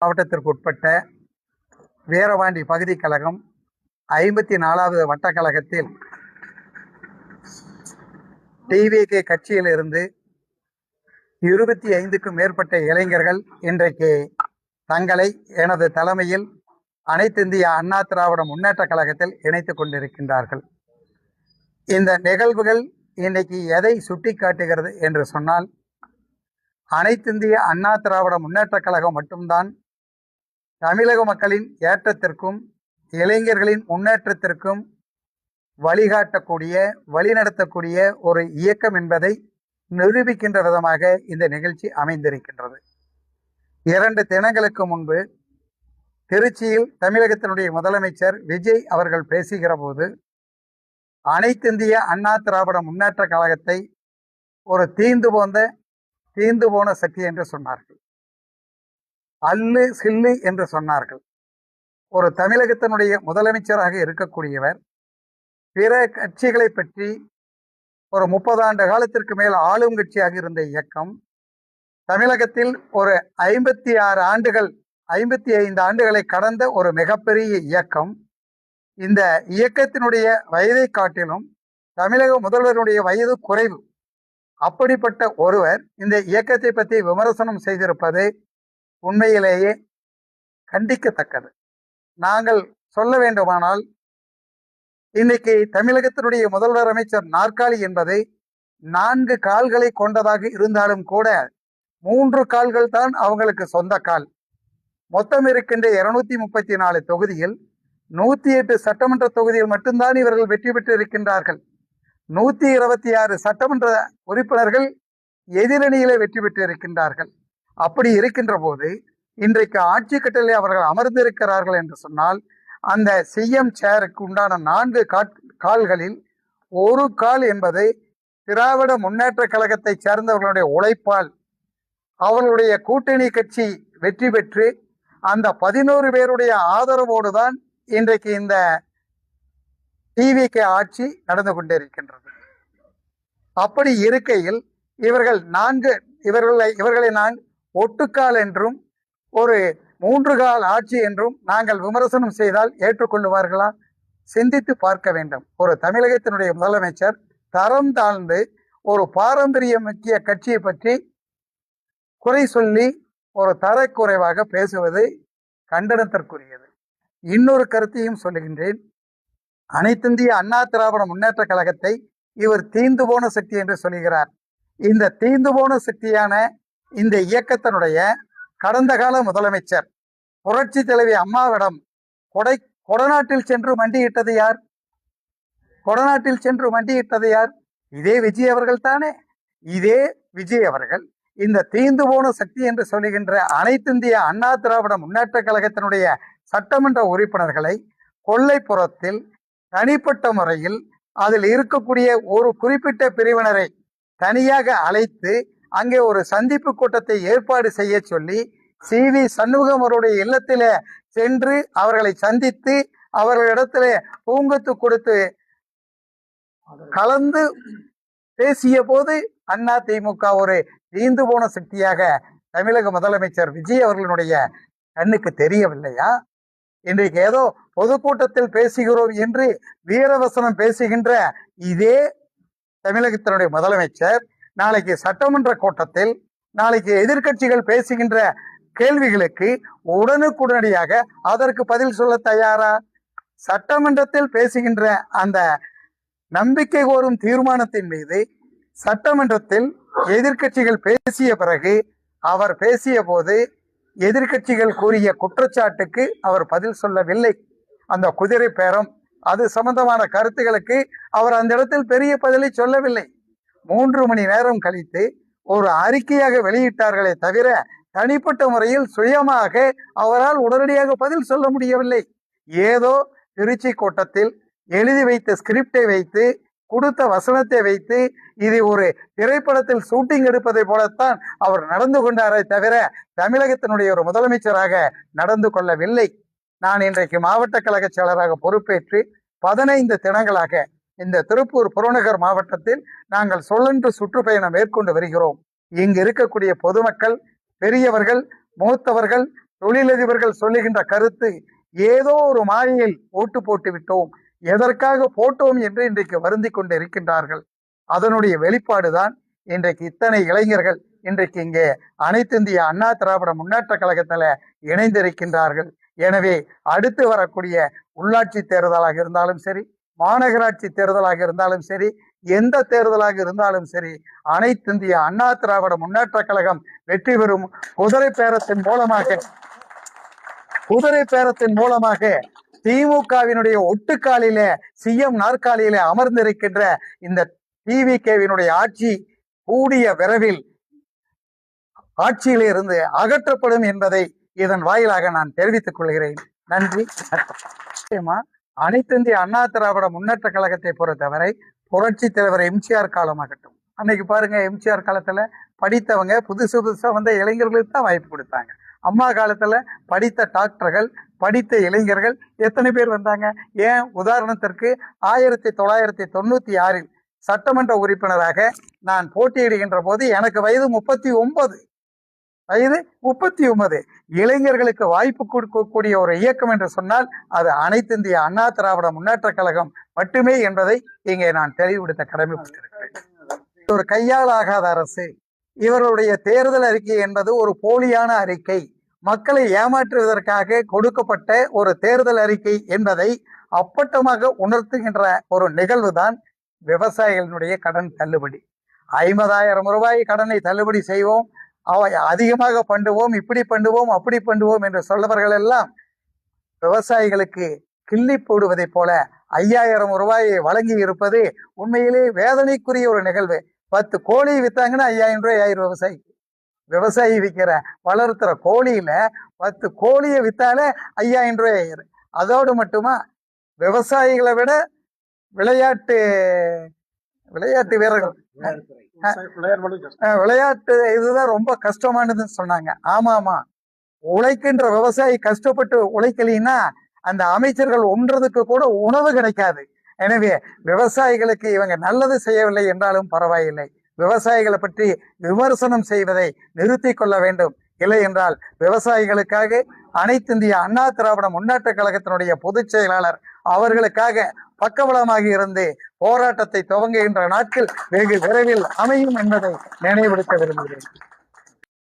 மாவட்டத்திற்கு உட்பட்ட வீரபாண்டி பகுதி கழகம் 54வது வட்டக்கழகத்தில் டிவிகே கட்சியிலிருந்து 25க்கும் மேற்பட்ட இளைஞர்கள் இன்றைக்கு தங்களை எனது தலைமையில் அனைத்து இந்திய அண்ணா திராவிட முன்னேற்ற கழகத்தில் இணைத்துக் கொண்டிருக்கின்றார்கள். இந்த நிகழ்வுகள் இன்னைக்கு எதை சுட்டி காட்டுகிறது என்று சொன்னால், அனைத்து இந்திய அண்ணா திராவிட முன்னேற்ற கழகம் மட்டும்தான் தமிழக மக்களின் ஏற்றத்திற்கும் இளைஞர்களின் முன்னேற்றத்திற்கும் வழிகாட்டக்கூடிய வழிநடத்தக்கூடிய ஒரு இயக்கம் என்பதை நிரூபிக்கின்ற விதமாக இந்த நிகழ்ச்சி அமைந்திருக்கின்றது. 2 தினங்களுக்கு முன்பு திருச்சியில் தமிழகத்தினுடைய முதலமைச்சர் விஜய் அவர்கள் பேசுகிற போது அனைத்து இந்திய அண்ணா திராவிட முன்னேற்ற கழகத்தை ஒரு தீந்து போன சக்தி என்று சொன்னார்கள். அல்லு சில்லு என்று சொன்னார்கள். ஒரு தமிழகத்தினுடைய முதலமைச்சராக இருக்கக்கூடியவர் பிற கட்சிகளை பற்றி ஒரு 30 ஆண்டு காலத்திற்கு மேல் ஆளும் கட்சியாக இருந்த இயக்கம் தமிழகத்தில் ஒரு 55 ஆண்டுகளை கடந்த ஒரு மிகப்பெரிய இயக்கம். இந்த இயக்கத்தினுடைய வயதை காட்டிலும் தமிழக முதல்வருடைய வயது குறைவு. அப்படிப்பட்ட ஒருவர் இந்த இயக்கத்தை பற்றி விமர்சனம் செய்திருப்பது உண்மையிலேயே கண்டிக்கத்தக்கது. நாங்கள் சொல்ல வேண்டுமானால், இன்னைக்கு தமிழகத்தினுடைய முதல்வர் அமைச்சர் நாற்காலி என்பது 4 கால்களை கொண்டதாக இருந்தாலும் கூட 3 கால்கள் தான் அவங்களுக்கு சொந்த கால். மொத்தம் இருக்கின்ற 234 தொகுதியில் 108 சட்டமன்ற தொகுதியில் மட்டும்தான் இவர்கள் வெற்றி பெற்று இருக்கின்றார்கள். 126 சட்டமன்ற உறுப்பினர்கள் எதிரணியிலே வெற்றி பெற்று இருக்கின்றார்கள். அப்படி இருக்கின்ற போது இன்றைக்கு ஆட்சி கட்டளை அவர்கள் அமர்ந்திருக்கிறார்கள் என்று சொன்னால், அந்த சிஎம் சேருக்கு உண்டான 4 கால்களில் ஒரு கால் என்பது திராவிட முன்னேற்ற கழகத்தை சேர்ந்தவர்களுடைய உழைப்பால் அவர்களுடைய கூட்டணி கட்சி வெற்றி பெற்று அந்த 11 பேருடைய ஆதரவோடு தான் இன்றைக்கு இந்த டிவிகே ஆட்சி நடந்து கொண்டிருக்கின்றது. அப்படி இருக்கையில் இவர்களை நான் ஒட்டுக்கால் என்றும் ஒரு 3 கால் ஆட்சி என்றும் நாங்கள் விமர்சனம் செய்தால் ஏற்றுக்கொள்ளுவார்களா? சிந்தித்து பார்க்க வேண்டும். ஒரு தமிழகத்தினுடைய முதலமைச்சர் தரம் தாழ்ந்து ஒரு பாரம்பரிய முக்கிய கட்சியை பற்றி குறை சொல்லி ஒரு தரக்குறைவாக பேசுவது கண்டனத்திற்குரியது. இன்னொரு கருத்தையும் சொல்லுகின்றேன். அனைத்திந்திய அண்ணா திராவிட முன்னேற்ற கழகத்தை இவர் தீந்து போன சக்தி என்று சொல்லுகிறார். இந்த தீந்து போன சக்தியான இந்த இயக்கத்தினுடைய கடந்த கால முதலமைச்சர் புரட்சி தலைவி அம்மாவிடம் கொடநாட்டில் சென்று மண்டியிட்டது யார்? இதே விஜய் அவர்கள் தானே. இதே விஜய் அவர்கள் இந்த தீந்து போன சக்தி என்று சொல்லுகின்ற அனைத்து இந்திய அண்ணா திராவிட முன்னேற்ற கழகத்தினுடைய சட்டமன்ற உறுப்பினர்களை கொல்லைப்புறத்தில் தனிப்பட்ட முறையில் அதில் இருக்கக்கூடிய ஒரு குறிப்பிட்ட பிரிவினரை தனியாக அழைத்து அங்கே ஒரு சந்திப்பு கூட்டத்தை ஏற்பாடு செய்ய சொல்லி CV சண்முகம் அவருடைய இல்லத்திலே சென்று அவர்களை சந்தித்து அவர்களிடத்திலே பூங்கொத்து கொடுத்து கலந்து பேசிய போது அதிமுக ஒரு தீந்து போன சக்தியாக தமிழக முதலமைச்சர் விஜய் அவர்களுடைய கண்ணுக்கு தெரியவில்லையா? இன்றைக்கு ஏதோ பொதுக்கூட்டத்தில் பேசுகிறோம் என்று வீரவசனம் பேசுகின்ற இதே தமிழகத்தினுடைய முதலமைச்சர் நாளைக்கு சட்டமன்ற கூட்டத்தில் நாளைக்கு எதிர்க்கட்சிகள் பேசுகின்ற கேள்விகளுக்கு உடனுக்குடனடியாக அதற்கு பதில் சொல்ல தயாரா? சட்டமன்றத்தில் பேசுகின்ற அந்த நம்பிக்கை கோரும் தீர்மானத்தின் மீது சட்டமன்றத்தில் எதிர்க்கட்சிகள் பேசிய பிறகு அவர் பேசிய போது எதிர்க்கட்சிகள் கூறிய குற்றச்சாட்டுக்கு அவர் பதில் சொல்லவில்லை. அந்த குதிரை பேரம் அது சம்பந்தமான கருத்துகளுக்கு அவர் அந்த இடத்தில் பெரிய பதிலை சொல்லவில்லை. 3 மணி நேரம் கழித்து ஒரு அறிக்கையாக வெளியிட்டார்களே தவிர தனிப்பட்ட முறையில் சுயமாக அவரால் உடனடியாக பதில் சொல்ல முடியவில்லை. ஏதோ திருச்சி கூட்டத்தில் எழுதி வைத்த ஸ்கிரிப்டை வைத்து கொடுத்த வசனத்தை வைத்து இது ஒரு திரைப்படத்தில் ஷூட்டிங் எடுப்பதை போலத்தான் அவர் நடந்து கொண்டாரே தவிர தமிழகத்தினுடைய ஒரு முதலமைச்சராக நடந்து கொள்ளவில்லை. நான் இன்றைக்கு மாவட்ட கழக செயலராக பொறுப்பேற்று 15 தினங்களாக இந்த திருப்பூர் புறநகர் மாவட்டத்தில் நாங்கள் சொல்லென்று சுற்றுப்பயணம் மேற்கொண்டு வருகிறோம். இங்கு இருக்கக்கூடிய பொதுமக்கள், பெரியவர்கள், மூத்தவர்கள், தொழிலதிபர்கள் சொல்லுகின்ற கருத்து ஏதோ ஒரு மாயையில் ஓட்டு போட்டு விட்டோம், எதற்காக போட்டோம் என்று இன்றைக்கு வருந்தி கொண்டு இருக்கின்றார்கள். அதனுடைய வெளிப்பாடுதான் இன்றைக்கு இத்தனை இளைஞர்கள் இன்றைக்கு இங்கே அனைத்து இந்திய அண்ணா திராவிட முன்னேற்ற கழகத்துல இணைந்திருக்கின்றார்கள். எனவே அடுத்து வரக்கூடிய உள்ளாட்சி தேர்தலாக இருந்தாலும் சரி, மாநகராட்சி தேர்தலாக இருந்தாலும் சரி, எந்த தேர்தலாக இருந்தாலும் சரி, அனைத்து இந்திய அண்ணா திராவிட முன்னேற்ற கழகம் வெற்றி பெறும். குதிரை பேரத்தின் மூலமாக திமுகவினுடைய ஒட்டுக்காலில சிஎம் நாற்காலியில அமர்ந்திருக்கின்ற இந்த டிவிகேவினுடைய ஆட்சி கூடிய விரைவில் ஆட்சியிலே இருந்து அகற்றப்படும் என்பதை இதன் வாயிலாக நான் தெரிவித்துக் கொள்கிறேன். நன்றி. அனைத்து இந்திய அண்ணா திராவிட முன்னேற்ற கழகத்தை பொறுத்தவரை புரட்சி தலைவர் எம்ஜிஆர் காலமாகட்டும், அன்னைக்கு பாருங்க, எம்ஜிஆர் காலத்துல படித்தவங்க புதுசா வந்த இளைஞர்களுக்கு தான் வாய்ப்பு கொடுத்தாங்க. அம்மா காலத்துல படித்த டாக்டர்கள், படித்த இளைஞர்கள் எத்தனை பேர் வந்தாங்க? ஏன் உதாரணத்திற்கு 1996 சட்டமன்ற உறுப்பினராக நான் போட்டியிடுகின்ற போது எனக்கு வயது 39. இளைஞர்களுக்கு வாய்ப்பு கொடுக்கக்கூடிய ஒரு இயக்கம் என்று சொன்னால் அது அனைத்து இந்திய அண்ணா திராவிட முன்னேற்ற கழகம் மட்டுமே என்பதை இங்கே நான் தெளிவுபடுத்த கடமைப்பட்டிருக்கிறேன். ஒரு கையால் ஆகாத அரசு. இவருடைய தேர்தல் அறிக்கை என்பது ஒரு போலியான அறிக்கை, மக்களை ஏமாற்றுவதற்காக கொடுக்கப்பட்ட ஒரு தேர்தல் அறிக்கை என்பதை அப்பட்டமாக உணர்த்துகின்ற ஒரு நிகழ்வுதான் விவசாயிகளினுடைய கடன் தள்ளுபடி. 50,000 ரூபாய் கடனை தள்ளுபடி செய்வோம், அவை அதிகமாக பண்ணுவோம், இப்படி பண்ணுவோம், அப்படி பண்ணுவோம் என்று சொல்லவர்கள் எல்லாம் விவசாயிகளுக்கு கிள்ளி போடுவதை போல 5,000 ரூபாயை வழங்கி இருப்பது உண்மையிலே வேதனைக்குரிய ஒரு நிகழ்வு. 10 கோழி வித்தாங்கன்னா 5,000 ரூபாய் ஆயிரம் விவசாயிக்கு. விவசாயி விற்கிற வளர்த்துற கோழியில 10 கோழியை வித்தாலே 5,000 ரூபாய் ஆயிரும். அதோடு மட்டுமா, விவசாயிகளை விட விளையாட்டு வீரர்கள் விளையாட்டு இதுதான் ரொம்ப கஷ்டமானதுன்னு சொன்னாங்க. ஆமா, உழைக்கின்ற விவசாயி கஷ்டப்பட்டு உழைக்கலைன்னா அந்த அமைச்சர்கள் ஒன்றதுக்கு கூட உணவு கிடைக்காது. எனவே விவசாயிகளுக்கு இவங்க நல்லது செய்யவில்லை என்றாலும் பரவாயில்லை, விவசாயிகளை பற்றி விமர்சனம் செய்வதை நிறுத்தி கொள்ள வேண்டும். இல்லை என்றால் விவசாயிகளுக்காக அனைத்து இந்திய அண்ணா திராவிட முன்னேற்ற கழகத்தினுடைய பொதுச் செயலாளர் அவர்களுக்காக பக்கபலமாக இருந்து போராட்டத்தை துவங்குகின்ற நாட்கள் வெகு விரைவில் அமையும் என்பதை நினைவுபடுத்த விரும்புகிறேன்.